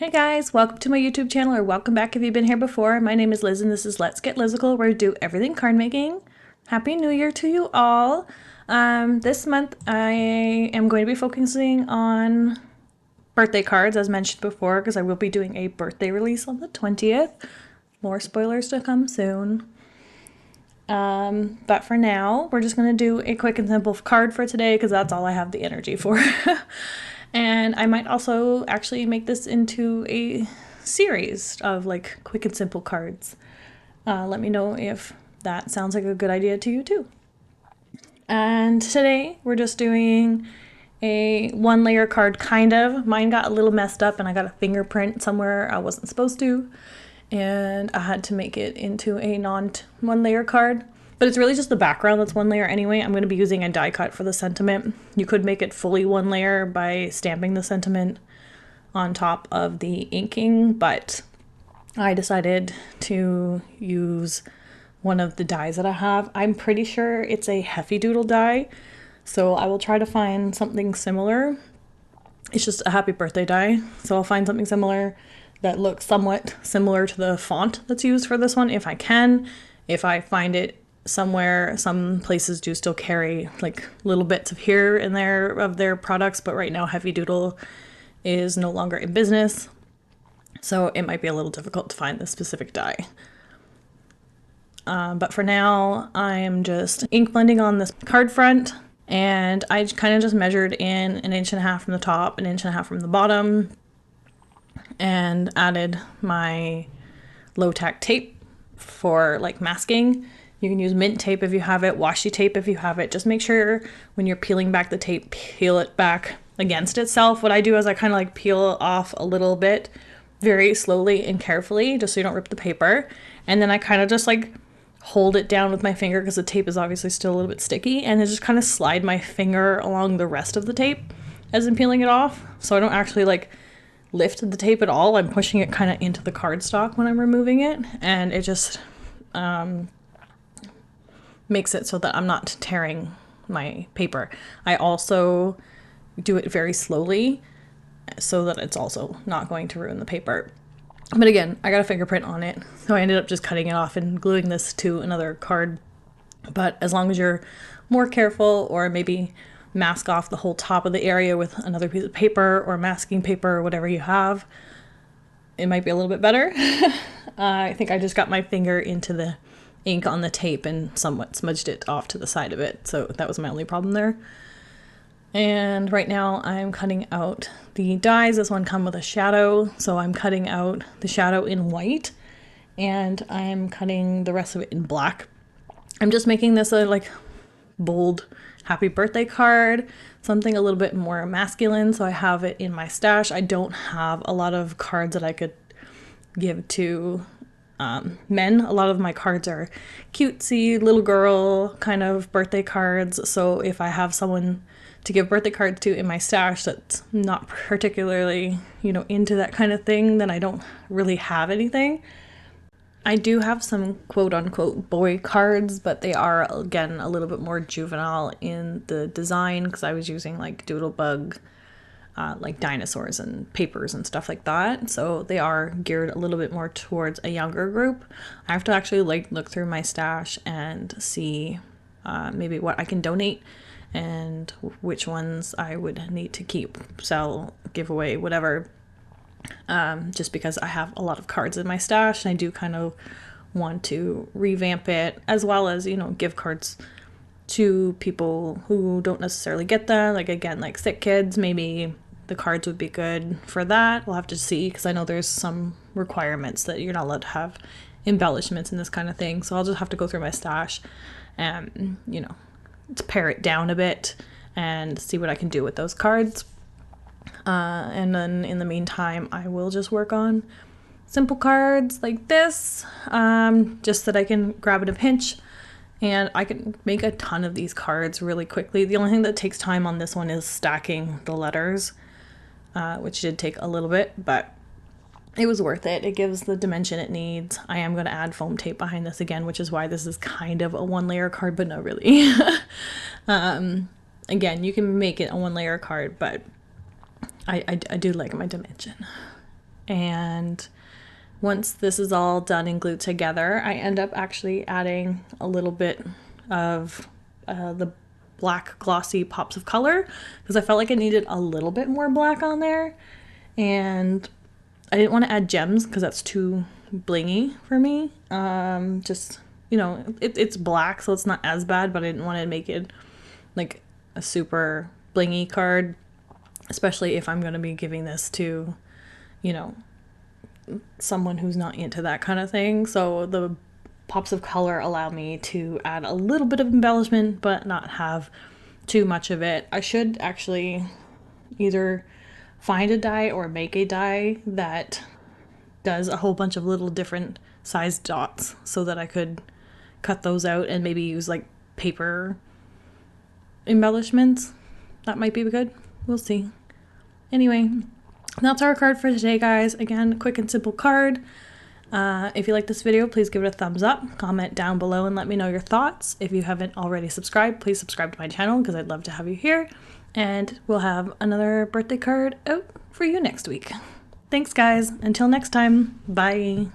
Hey guys, welcome to my YouTube channel, or welcome back if you've been here before. My name is Liz and this is Let's Get Lizical, where we do everything card making. Happy New Year to you all. This month I am going to be focusing on birthday cards, as mentioned before, because I will be doing a birthday release on the 20th. More spoilers to come soon. But for now, we're just going to do a quick and simple card for today, because that's all I have the energy for. And I might also actually make this into a series of like quick and simple cards. Let me know if that sounds like a good idea to you too. And today we're just doing a one layer card, kind of. Mine got a little messed up and I got a fingerprint somewhere I wasn't supposed to. And I had to make it into a non one layer card. But it's really just the background that's one layer anyway. I'm going to be using a die cut for the sentiment. You could make it fully one layer by stamping the sentiment on top of the inking, but I decided to use one of the dies that I have. I'm pretty sure it's a Heffy Doodle die, so I will try to find something similar. It's just a happy birthday die, so I'll find something similar that looks somewhat similar to the font that's used for this one if I can. If I find it somewhere, some places do still carry like little bits of here and there of their products, but right now Heffy Doodle is no longer in business, so it might be a little difficult to find this specific die. But for now, I am just ink blending on this card front, and I kind of just measured in 1.5 inches from the top, 1.5 inches from the bottom, and added my low tack tape for like masking. You can use mint tape if you have it, washi tape if you have it. Just make sure when you're peeling back the tape, peel it back against itself. What I do is I kind of like peel off a little bit very slowly and carefully, just so you don't rip the paper. And then I kind of just like hold it down with my finger, because the tape is obviously still a little bit sticky, and then just kind of slide my finger along the rest of the tape as I'm peeling it off. So I don't actually like lift the tape at all. I'm pushing it kind of into the cardstock when I'm removing it, and it just makes it so that I'm not tearing my paper. I also do it very slowly so that it's also not going to ruin the paper. But again, I got a fingerprint on it, so I ended up just cutting it off and gluing this to another card. But as long as you're more careful, or maybe mask off the whole top of the area with another piece of paper or masking paper or whatever you have, it might be a little bit better. I think I just got my finger into the ink on the tape and somewhat smudged it off to the side of it, so that was my only problem there. And right now I'm cutting out the dies. This one comes with a shadow, so I'm cutting out the shadow in white, and I'm cutting the rest of it in black. I'm just making this a like bold happy birthday card, something a little bit more masculine, so I have it in my stash. I don't have a lot of cards that I could give to men. A lot of my cards are cutesy little girl kind of birthday cards, so if I have someone to give birthday cards to in my stash that's not particularly, into that kind of thing, then I don't really have anything. I do have some quote-unquote boy cards, but they are, again, a little bit more juvenile in the design, because I was using like Doodlebug, like dinosaurs and papers and stuff like that. So they are geared a little bit more towards a younger group. I have to actually like look through my stash and see maybe what I can donate and which ones I would need to keep, sell, give away, whatever. Just because I have a lot of cards in my stash, and I do kind of want to revamp it, as well as, give cards to people who don't necessarily get them. Like, again, like sick kids, maybe the cards would be good for that. We'll have to see, because I know there's some requirements that you're not allowed to have embellishments in this kind of thing. So I'll just have to go through my stash and, to pare it down a bit and see what I can do with those cards. And then in the meantime, I will just work on simple cards like this, just that I can grab in a pinch, and I can make a ton of these cards really quickly. The only thing that takes time on this one is stacking the letters, which did take a little bit, but it was worth it. It gives the dimension it needs. I am going to add foam tape behind this again, which is why this is kind of a one layer card, but not really. Again, you can make it a one layer card, but I do like my dimension. And once this is all done and glued together, I end up actually adding a little bit of the black glossy pops of color because I felt like I needed a little bit more black on there. And I didn't want to add gems because that's too blingy for me. Just, you know, it's black, so it's not as bad, but I didn't want to make it like a super blingy card, especially if I'm going to be giving this to, you know, someone who's not into that kind of thing. So the pops of color allow me to add a little bit of embellishment but not have too much of it. I should actually either find a die or make a die that does a whole bunch of little different sized dots so that I could cut those out and maybe use like paper embellishments. That might be good. We'll see. Anyway, that's our card for today, guys. Again, quick and simple card. If you like this video, please give it a thumbs up, comment down below and let me know your thoughts. If you haven't already subscribed, please subscribe to my channel because I'd love to have you here. And we'll have another birthday card out for you next week. Thanks, guys. Until next time, bye.